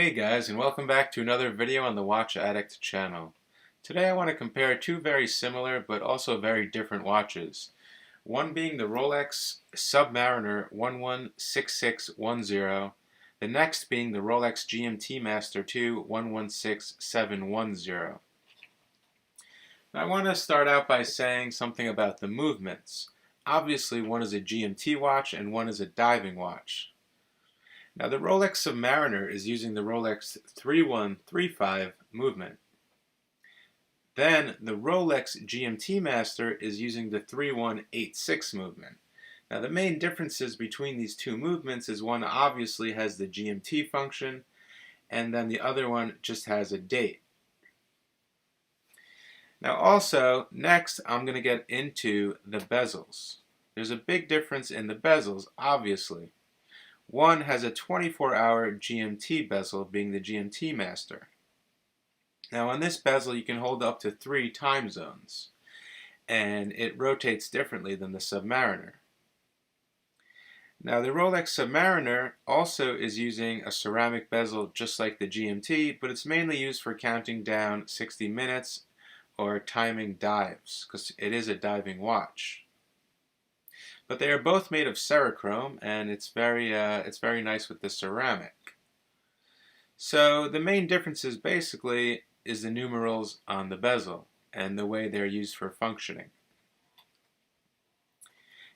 Hey guys, and welcome back to another video on the Watch Addict channel. Today I want to compare two very similar but also very different watches. One being the Rolex Submariner 116610, the next being the Rolex GMT Master 2 116710. Now I want to start out by saying something about the movements. Obviously one is a GMT watch and one is a diving watch. Now the Rolex Submariner is using the Rolex 3135 movement. Then the Rolex GMT Master is using the 3186 movement. Now the main differences between these two movements is one obviously has the GMT function and then the other one just has a date. Now also, next I'm going to get into the bezels. There's a big difference in the bezels, obviously. One has a 24-hour GMT bezel, being the GMT Master. Now on this bezel you can hold up to 3 time zones, and it rotates differently than the Submariner. Now the Rolex Submariner also is using a ceramic bezel just like the GMT, but it's mainly used for counting down 60 minutes or timing dives, because it is a diving watch. But they are both made of Cerachrome, and it's very nice with the ceramic. So the main differences basically is the numerals on the bezel and the way they're used for functioning.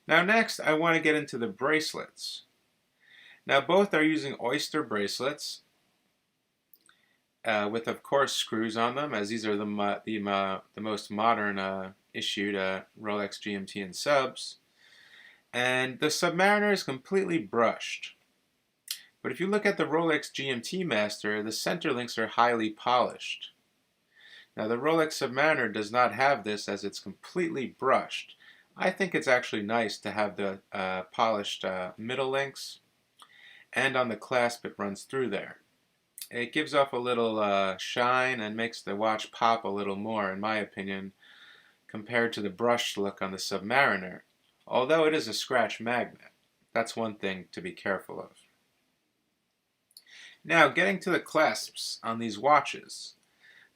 Now next I want to get into the bracelets. Now both are using oyster bracelets with of course screws on them, as these are the most modern issued Rolex GMT and subs. And the Submariner is completely brushed. But if you look at the Rolex GMT Master, the center links are highly polished. Now the Rolex Submariner does not have this, as it's completely brushed. I think it's actually nice to have the polished middle links, and on the clasp it runs through there. It gives off a little shine and makes the watch pop a little more, in my opinion, compared to the brushed look on the Submariner. Although it is a scratch magnet. That's one thing to be careful of. Now, getting to the clasps on these watches.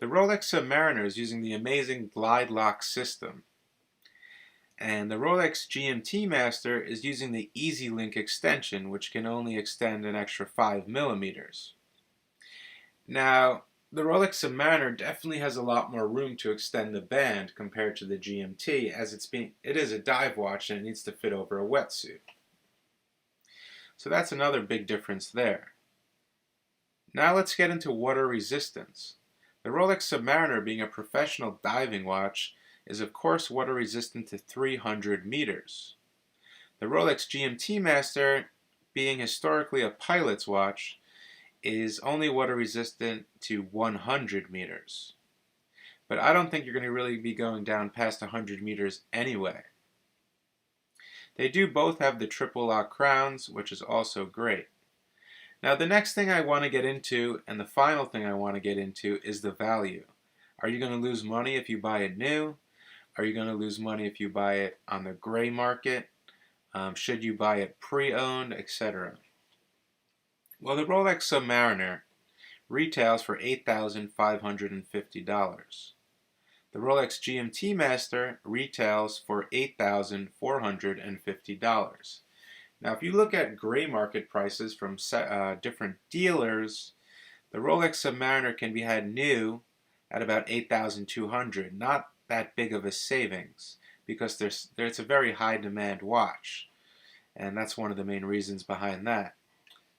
The Rolex Submariner is using the amazing glide lock system. And the Rolex GMT Master is using the Easy Link extension, which can only extend an extra 5 millimeters. Now, the Rolex Submariner definitely has a lot more room to extend the band compared to the GMT, as it is a dive watch and it needs to fit over a wetsuit. So that's another big difference there. Now let's get into water resistance. The Rolex Submariner, being a professional diving watch, is of course water resistant to 300 meters. The Rolex GMT Master, being historically a pilot's watch, is only water resistant to 100 meters. But I don't think you're going to really be going down past 100 meters anyway. They do both have the triple lock crowns, which is also great. Now the next thing I want to get into, and the final thing I want to get into, is the value. Are you going to lose money if you buy it new? Are you going to lose money if you buy it on the gray market? Should you buy it pre-owned, etc.? Well, the Rolex Submariner retails for $8,550. The Rolex GMT Master retails for $8,450. Now, if you look at gray market prices from different dealers, the Rolex Submariner can be had new at about $8,200. Not that big of a savings, because it's a very high demand watch, and that's one of the main reasons behind that.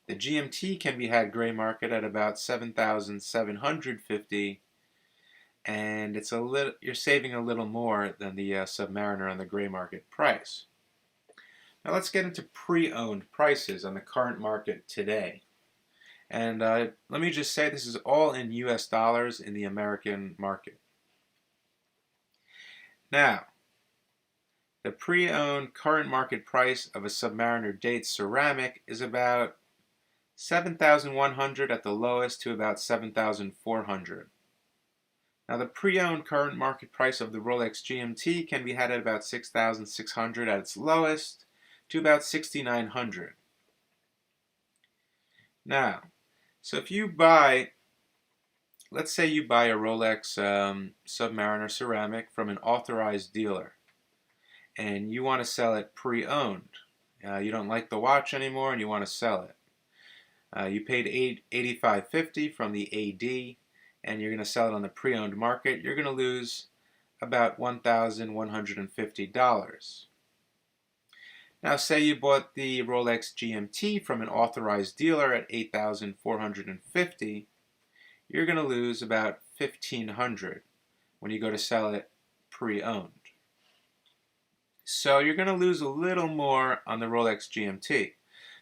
The GMT can be had gray market at about $7,750, and you're saving a little more than the Submariner on the gray market price. Now let's get into pre-owned prices on the current market today. And let me just say this is all in US dollars in the American market. Now, the pre-owned current market price of a Submariner date ceramic is about $7,100 at the lowest to about $7,400. Now the pre-owned current market price of the Rolex GMT can be had at about $6,600 at its lowest to about $6,900. Now, So if you buy, let's say you buy a Rolex Submariner ceramic from an authorized dealer, and you want to sell it pre-owned. You don't like the watch anymore and you want to sell it. You paid $85.50 from the AD, and you're going to sell it on the pre-owned market. You're going to lose about $1,150. Now say you bought the Rolex GMT from an authorized dealer at $8,450. You're going to lose about $1,500 when you go to sell it pre-owned. So you're going to lose a little more on the Rolex GMT.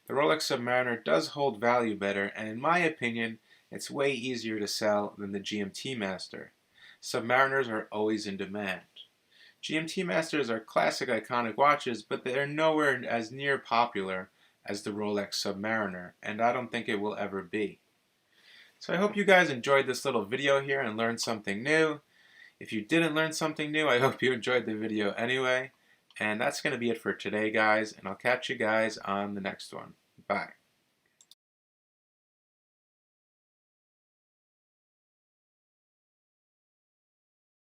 The Rolex Submariner does hold value better, and in my opinion, it's way easier to sell than the GMT Master. Submariners are always in demand. GMT Masters are classic iconic watches, but they're nowhere as near popular as the Rolex Submariner, and I don't think it will ever be. So I hope you guys enjoyed this little video here and learned something new. If you didn't learn something new, I hope you enjoyed the video anyway. And that's going to be it for today, guys, and I'll catch you guys on the next one. Bye.